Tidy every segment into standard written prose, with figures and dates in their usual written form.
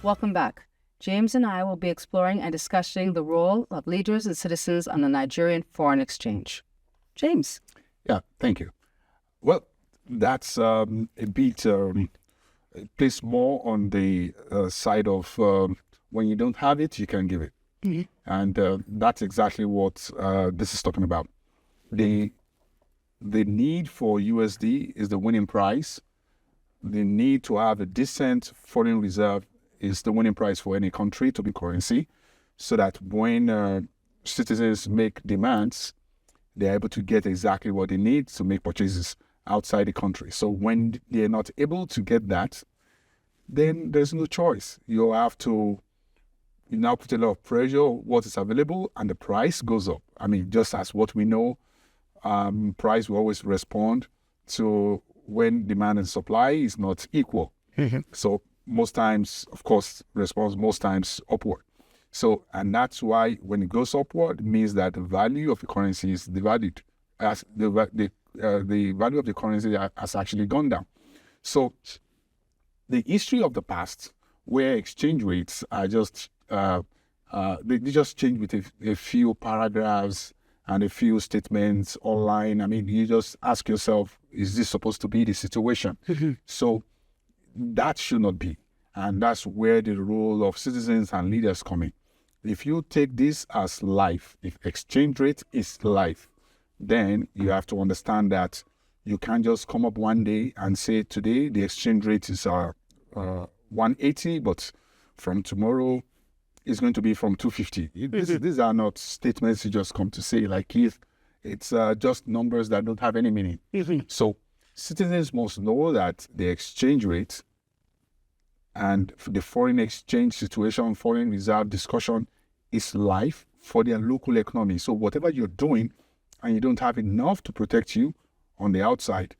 Welcome back. James and I will be exploring and discussing the role of leaders and citizens on the Nigerian foreign exchange. James. Yeah, thank you. Well, that's a bit placed more on the side of when you don't have it, you can give it. Mm-hmm. And that's exactly what this is talking about. The need for USD is the winning price. The need to have a decent foreign reserve is the winning price for any country to be currency, so that when citizens make demands, they're able to get exactly what they need to make purchases outside the country. So when they're not able to get that, then there's no choice. You now put a lot of pressure on what is available, and the price goes up. I mean, just as what we know, price will always respond to when demand and supply is not equal. Mm-hmm. So most times, of course, responds most times upward. So, and that's why when it goes upward, it means that the value of the currency is devalued, as the value of the currency has actually gone down. So the history of the past, where exchange rates are just they just change with a few paragraphs and a few statements online. I mean, you just ask yourself, is this supposed to be the situation? Mm-hmm. So that should not be. And that's where the role of citizens and leaders come in. If you take this as life, if exchange rate is life, then you have to understand that you can't just come up one day and say, today the exchange rate is 180, but from tomorrow it's going to be from 250. These are not statements you just come to say like Keith. It's just numbers that don't have any meaning. Mm-hmm. So citizens must know that the exchange rate and the foreign exchange situation, foreign reserve discussion is life for their local economy. So whatever you're doing and you don't have enough to protect you on the outside,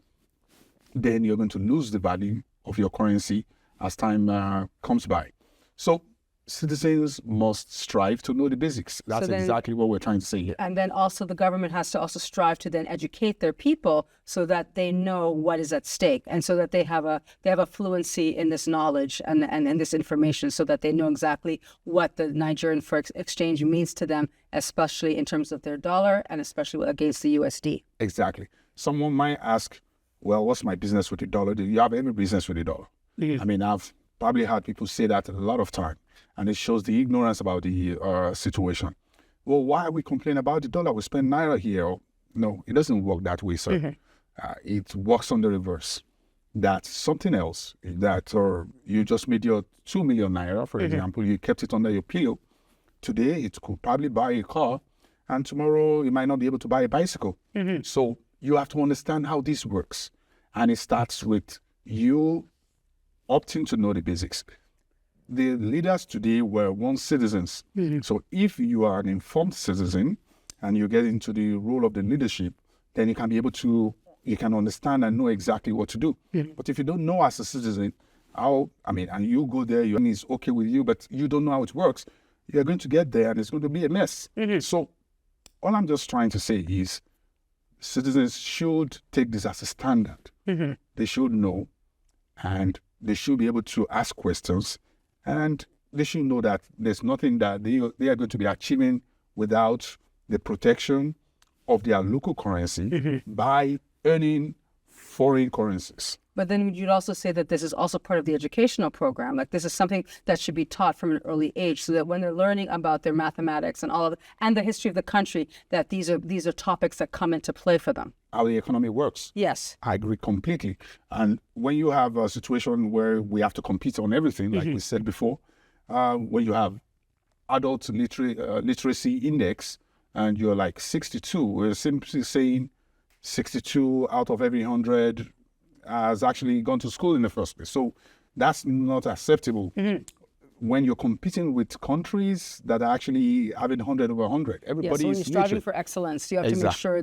then you're going to lose the value of your currency as time comes by. So citizens must strive to know the basics. That's exactly what we're trying to say here. And then also the government has to also strive to then educate their people so that they know what is at stake, and so that they have a fluency in this knowledge and in this information, so that they know exactly what the Nigerian foreign exchange means to them, especially in terms of their dollar and especially against the USD. Exactly. Someone might ask, well, what's my business with the dollar? Do you have any business with the dollar? Mm-hmm. I mean, I've probably had people say that a lot of time, and it shows the ignorance about the situation. Well, why are we complaining about the dollar? We spend naira here. No, it doesn't work that way, sir. Mm-hmm. It works on the reverse. That's something else. That or you just made your 2 million naira, for example, you kept it under your pillow. Today, it could probably buy a car, and tomorrow you might not be able to buy a bicycle. Mm-hmm. So you have to understand how this works. And it starts with you opting to know the basics. The leaders today were once citizens. Mm-hmm. So if you are an informed citizen and you get into the role of the leadership, then you can understand and know exactly what to do. Mm-hmm. But if you don't know as a citizen and you go there, it's okay with you, but you don't know how it works, you're going to get there and it's going to be a mess. Mm-hmm. So all I'm just trying to say is citizens should take this as a standard. Mm-hmm. They should know, and they should be able to ask questions, and they should know that there's nothing that they are going to be achieving without the protection of their local currency by earning foreign currencies. But then you'd also say that this is also part of the educational program. Like, this is something that should be taught from an early age, so that when they're learning about their mathematics and and the history of the country, that these are topics that come into play for them. How the economy works. Yes. I agree completely. And when you have a situation where we have to compete on everything, like we said before, when you have adult literacy index and you're like 62, we're simply saying 62 out of every 100 has actually gone to school in the first place. So that's not acceptable. Mm-hmm. When you're competing with countries that are actually having 100 over 100, everybody when is you're striving literate. for excellence, you have to make sure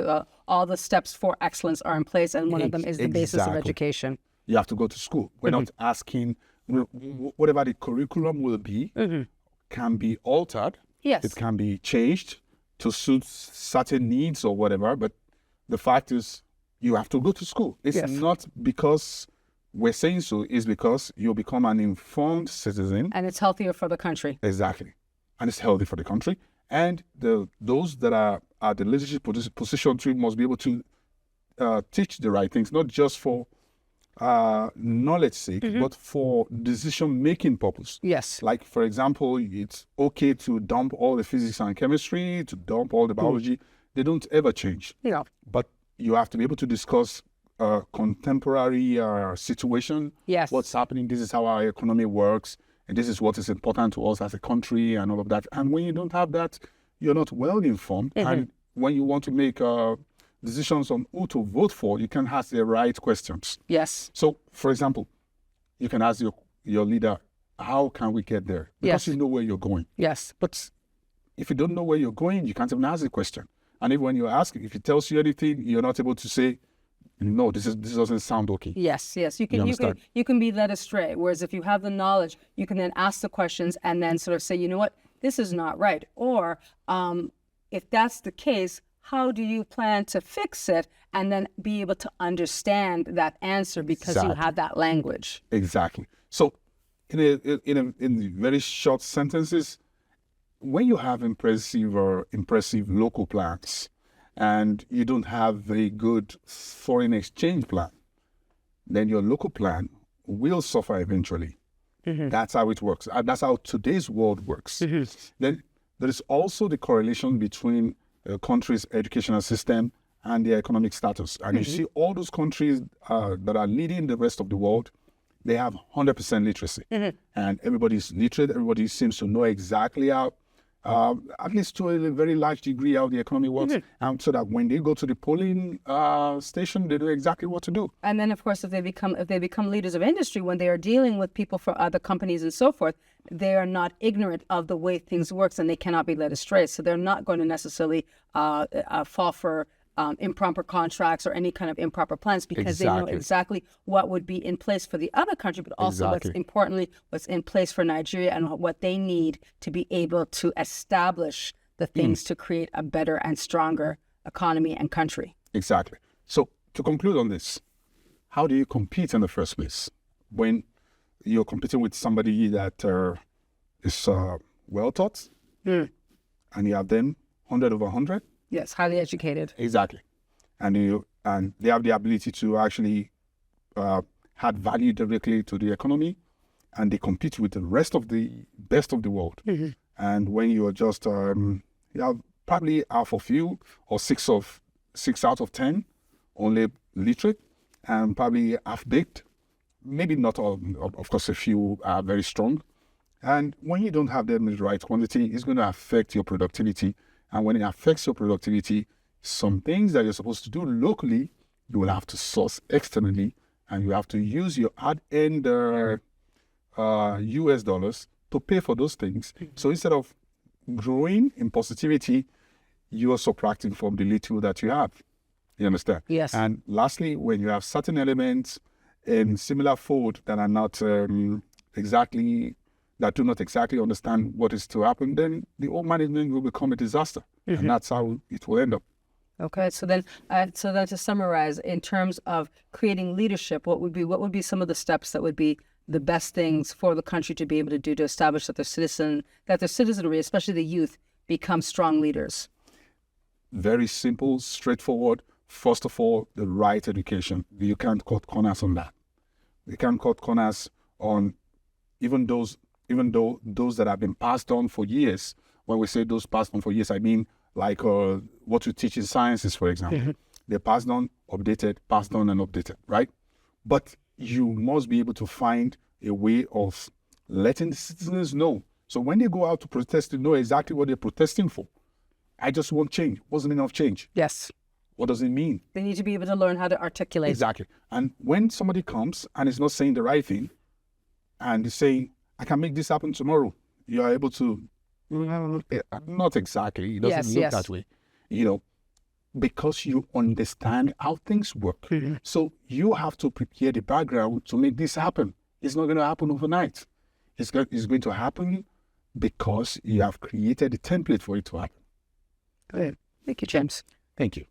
that all the steps for excellence are in place, and one of them is the basis of education. You have to go to school. We're not asking whatever the curriculum will be can be altered. Yes. It can be changed to suit certain needs or whatever, but the fact is you have to go to school. It's not because we're saying so is because you'll become an informed citizen. And it's healthier for the country. Exactly. And it's healthy for the country. And those that are at the leadership position too must be able to teach the right things, not just for knowledge sake, but for decision-making purpose. Yes. Like, for example, it's okay to dump all the physics and chemistry, to dump all the biology. They don't ever change. Yeah. But you have to be able to discuss contemporary situation. Yes. What's happening? This is how our economy works, and this is what is important to us as a country, and all of that. And when you don't have that, you're not well informed. And when you want to make decisions on who to vote for, you can ask the right questions. Yes. So, for example, you can ask your leader, how can we get there? Because you know where you're going. Yes. But if you don't know where you're going, you can't even ask the question. And even when you ask, if he tells you anything, you're not able to say, no, this doesn't sound okay. Yes. You can be led astray. Whereas if you have the knowledge, you can then ask the questions and then sort of say, you know what, this is not right. Or if that's the case, how do you plan to fix it, and then be able to understand that answer because you have that language? Exactly. So, in very short sentences, when you have impressive local plans, and you don't have a good foreign exchange plan, then your local plan will suffer eventually. That's how it works. That's how today's world works. Then there is also the correlation between a country's educational system and their economic status. And you see all those countries that are leading the rest of the world, they have 100% literacy. And everybody's literate. Everybody seems to know exactly how, at least to a very large degree, how the economy works. So that when they go to the polling station, they know exactly what to do. And then, of course, if they become leaders of industry, when they are dealing with people from other companies and so forth, they are not ignorant of the way things works, and they cannot be led astray. So they're not going to necessarily fall for improper contracts or any kind of improper plans, because they know exactly what would be in place for the other country, but also what's in place for Nigeria, and what they need to be able to establish the things to create a better and stronger economy and country. Exactly. So to conclude on this, how do you compete in the first place when you're competing with somebody that is well taught, and you have them 100 over 100? Yes, highly educated. Exactly. And they have the ability to actually add value directly to the economy, and they compete with the rest of the best of the world. And when you are just, you have probably half of you, or 6 out of 10 only literate, and probably half-baked. Maybe not all, of course, a few are very strong. And when you don't have them in the right quantity, it's going to affect your productivity. And when it affects your productivity, some things that you're supposed to do locally, you will have to source externally, and you have to use your hard-earned US dollars to pay for those things. So instead of growing in positivity, you are subtracting from the little that you have. You understand? Yes. And lastly, when you have certain elements in similar fold that are not that do not exactly understand what is to happen, then the whole management will become a disaster. And that's how it will end up. Okay, so then to summarize, in terms of creating leadership, what would be some of the steps that would be the best things for the country to be able to do to establish that their citizenry, especially the youth, become strong leaders? Very simple, straightforward. First of all, the right education. You can't cut corners on that. You can't cut corners on even though those that have been passed on for years. When we say those passed on for years, I mean like what you teach in sciences, for example. They're passed on, updated, passed on and updated, right? But you must be able to find a way of letting the citizens know. So when they go out to protest, they know exactly what they're protesting for. I just want change. Wasn't enough change. Yes. What does it mean? They need to be able to learn how to articulate. Exactly. And when somebody comes and is not saying the right thing, and is saying, I can make this happen tomorrow, you are able to, not exactly, it doesn't look that way, because you understand how things work. So you have to prepare the background to make this happen. It's not going to happen overnight. It's going to happen because you have created a template for it to happen. Good. Thank you, James. Thank you.